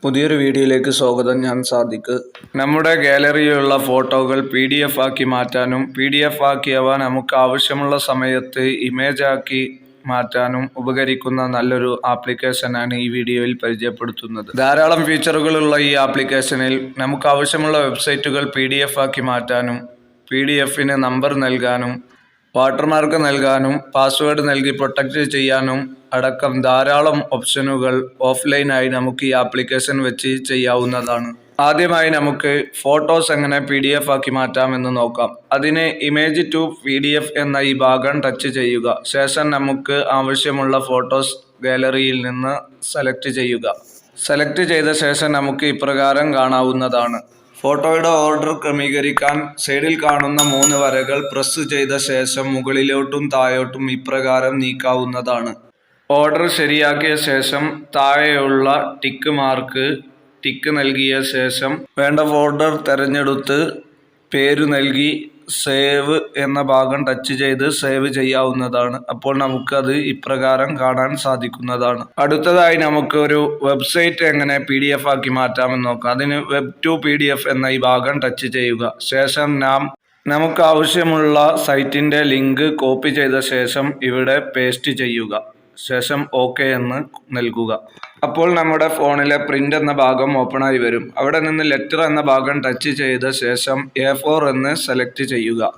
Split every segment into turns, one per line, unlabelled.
പുതിയൊരു വീഡിയോയിലേക്ക് സ്വാഗതം. ഞാൻ സാദിഖ്. നമ്മുടെ ഗാലറിയിലുള്ള ഫോട്ടോകൾ PDF ആക്കി മാറ്റാനും PDF ആക്കിയവ നമുക്ക് ആവശ്യമുള്ള സമയത്ത് ഇമേജ് ആക്കി മാറ്റാനും ഉപകരിക്കുന്ന നല്ലൊരു ആപ്ലിക്കേഷനാണ് ഈ വീഡിയോയിൽ പരിചയപ്പെടുത്തുന്നത്. ധാരാളം ഫീച്ചറുകളുള്ള ഈ ആപ്ലിക്കേഷനിൽ നമുക്ക് ആവശ്യമുള്ള വെബ്സൈറ്റുകൾ PDF ആക്കി മാറ്റാനും PDFന് നമ്പർ നൽകാനും വാട്ടർമാർക്ക് നൽകാനും പാസ്വേഡ് നൽകി പ്രൊട്ടക്റ്റ് ചെയ്യാനും അടക്കം ധാരാളം ഓപ്ഷനുകൾ ഓഫ്ലൈനായി നമുക്ക് ഈ ആപ്ലിക്കേഷൻ വെച്ച് ചെയ്യാവുന്നതാണ്. ആദ്യമായി നമുക്ക് ഫോട്ടോസ് എങ്ങനെ PDF ആക്കി മാറ്റാമെന്ന് നോക്കാം. അതിന് ഇമേജ് ടു PDF എന്ന ഈ ഭാഗം ടച്ച് ചെയ്യുക. ശേഷം നമുക്ക് ആവശ്യമുള്ള ഫോട്ടോസ് ഗാലറിയിൽ നിന്ന് സെലക്ട് ചെയ്യുക. സെലക്ട് ചെയ്ത ശേഷം നമുക്ക് ഇപ്രകാരം കാണാവുന്നതാണ്. ഫോട്ടോയുടെ ഓർഡർ ക്രമീകരിക്കാൻ സൈഡിൽ കാണുന്ന 3 വരകൾ പ്രസ് ചെയ്ത ശേഷം മുകളിലോട്ടും താഴോട്ടും ഇപ്രകാരം നീക്കാവുന്നതാണ്. ഓർഡർ ശരിയാക്കിയ ശേഷം താഴെയുള്ള ടിക്ക് നൽകിയ ശേഷം വേണ്ട ഫോൾഡർ തിരഞ്ഞെടുത്ത് പേര് നൽകി സേവ് എന്ന ഭാഗം ടച്ച് ചെയ്ത് സേവ് ചെയ്യാവുന്നതാണ്. അപ്പോൾ നമുക്കത് ഇപ്രകാരം കാണാൻ സാധിക്കുന്നതാണ്. അടുത്തതായി നമുക്ക് ഒരു വെബ്സൈറ്റ് എങ്ങനെ PDF ആക്കി മാറ്റാമെന്ന് നോക്കാം. അതിന് വെബ് ടു PDF എന്ന ഈ ഭാഗം ടച്ച് ചെയ്യുക. ശേഷം നമുക്ക് ആവശ്യമുള്ള സൈറ്റിൻ്റെ ലിങ്ക് കോപ്പി ചെയ്ത ശേഷം ഇവിടെ പേസ്റ്റ് ചെയ്യുക. ശേഷം OK എന്ന് നൽകുക. അപ്പോൾ നമ്മുടെ ഫോണിലെ പ്രിന്റ് എന്ന ഭാഗം ഓപ്പണായി വരും. അവിടെ നിന്ന് ലെറ്റർ എന്ന ഭാഗം ടച്ച് ചെയ്ത ശേഷം A4 എന്ന് സെലക്ട് ചെയ്യുക.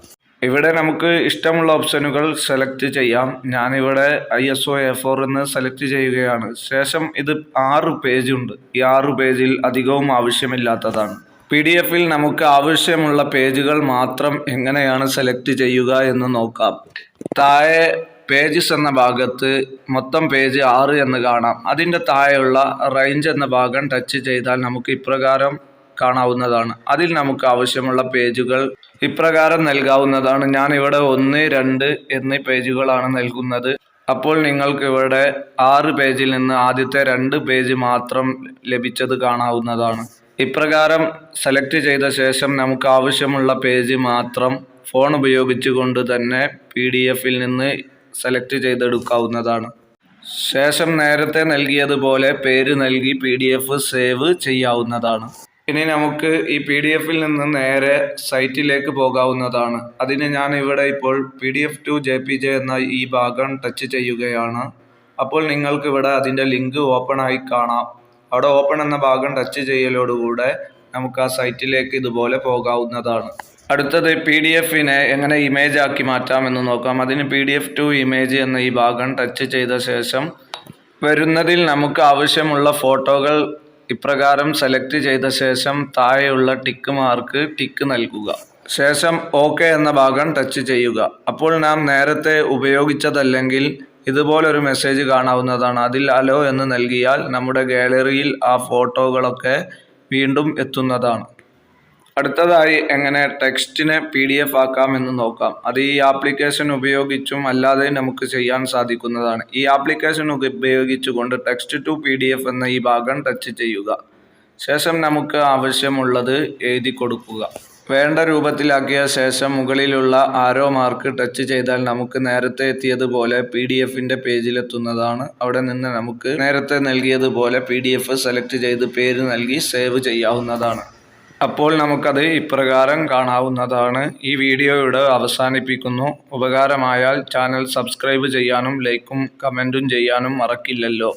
ഇവിടെ നമുക്ക് ഇഷ്ടമുള്ള ഓപ്ഷനുകൾ സെലക്ട് ചെയ്യാം. ഞാനിവിടെ ISO A4 എന്ന് സെലക്ട് ചെയ്യുകയാണ്. ശേഷം ഇത് 6 പേജ് ഉണ്ട്. ഈ 6 പേജിൽ അധികവും ആവശ്യമില്ലാത്തതാണ്. PDFൽ നമുക്ക് ആവശ്യമുള്ള പേജുകൾ മാത്രം എങ്ങനെയാണ് സെലക്ട് ചെയ്യുക എന്ന് നോക്കാം. താഴെ പേജസ് എന്ന ഭാഗത്ത് മൊത്തം പേജ് 6 എന്ന് കാണാം. അതിൻ്റെ താഴെയുള്ള റേഞ്ച് എന്ന ഭാഗം ടച്ച് ചെയ്താൽ നമുക്ക് ഇപ്രകാരം കാണാവുന്നതാണ്. അതിൽ നമുക്ക് ആവശ്യമുള്ള പേജുകൾ ഇപ്രകാരം നൽകാവുന്നതാണ്. ഞാൻ ഇവിടെ 1, 2 എന്നീ പേജുകളാണ് നൽകുന്നത്. അപ്പോൾ നിങ്ങൾക്ക് ഇവിടെ 6 പേജിൽ നിന്ന് ആദ്യത്തെ 2 പേജ് മാത്രം ലഭിച്ചത് കാണാവുന്നതാണ്. ഇപ്രകാരം സെലക്ട് ചെയ്ത ശേഷം നമുക്ക് ആവശ്യമുള്ള പേജ് മാത്രം ഫോൺ ഉപയോഗിച്ചുകൊണ്ട് തന്നെ PDFൽ നിന്ന് സെലക്ട് ചെയ്തെടുക്കാവുന്നതാണ്. ശേഷം നേരത്തെ നൽകിയതുപോലെ പേര് നൽകി PDF സേവ് ചെയ്യാവുന്നതാണ്. ഇനി നമുക്ക് ഈ PDFൽ നിന്ന് നേരെ സൈറ്റിലേക്ക് പോകാവുന്നതാണ്. അതിന് ഞാൻ ഇവിടെ ഇപ്പോൾ PDF to JPG എന്ന ഈ ഭാഗം ടച്ച് ചെയ്യുകയാണ്. അപ്പോൾ നിങ്ങൾക്ക് ഇവിടെ അതിൻ്റെ ലിങ്ക് ഓപ്പൺ ആയി കാണാം. അവിടെ ഓപ്പൺ എന്ന ഭാഗം ടച്ച് ചെയ്യലോടുകൂടെ നമുക്ക് ആ സൈറ്റിലേക്ക് ഇതുപോലെ പോകാവുന്നതാണ്. അടുത്തത് PDFനെ എങ്ങനെ ഇമേജ് ആക്കി മാറ്റാമെന്ന് നോക്കാം. അതിന് PDF to ഇമേജ് എന്ന ഈ ഭാഗം ടച്ച് ചെയ്ത ശേഷം വരുന്നതിൽ നമുക്ക് ആവശ്യമുള്ള ഫോട്ടോകൾ ഇപ്രകാരം സെലക്ട് ചെയ്ത ശേഷം താഴെയുള്ള ടിക്ക് നൽകുക. ശേഷം OK എന്ന ഭാഗം ടച്ച് ചെയ്യുക. അപ്പോൾ നാം നേരത്തെ ഉപയോഗിച്ചതല്ലെങ്കിൽ ഇതുപോലൊരു മെസ്സേജ് കാണാവുന്നതാണ്. അതിൽ അലോ എന്ന് നൽകിയാൽ നമ്മുടെ ഗാലറിയിൽ ആ ഫോട്ടോകളൊക്കെ വീണ്ടും എത്തുന്നതാണ്. അടുത്തതായി എങ്ങനെ ടെക്സ്റ്റിനെ PDF ആക്കാം എന്ന് നോക്കാം. അത് ഈ ആപ്ലിക്കേഷൻ ഉപയോഗിച്ചും അല്ലാതെ നമുക്ക് ചെയ്യാൻ സാധിക്കുന്നതാണ്. ഈ ആപ്ലിക്കേഷൻ ഉപയോഗിച്ചുകൊണ്ട് ടെക്സ്റ്റ് ടു PDF എന്ന ഈ ഭാഗം ടച്ച് ചെയ്യുക. ശേഷം നമുക്ക് ആവശ്യമുള്ളത് എഴുതി കൊടുക്കുക. വേണ്ട രൂപത്തിലാക്കിയ ശേഷം മുകളിലുള്ള ആരോ മാർക്ക് ടച്ച് ചെയ്താൽ നമുക്ക് നേരത്തെ എത്തിയതുപോലെ PDFൻ്റെ പേജിലെത്തുന്നതാണ്. അവിടെ നിന്ന് നമുക്ക് നേരത്തെ നൽകിയതുപോലെ PDF സെലക്ട് ചെയ്ത് പേര് നൽകി സേവ് ചെയ്യാവുന്നതാണ്. അപ്പോൾ നമുക്കത് ഇപ്രകാരം കാണാവുന്നതാണ്. ഈ വീഡിയോ ഇവിടെ അവസാനിപ്പിക്കുന്നു. ഉപകാരമായാൽ ചാനൽ സബ്സ്ക്രൈബ് ചെയ്യാനും ലൈക്കും കമൻറ്റും ചെയ്യാനും മറക്കില്ലല്ലോ.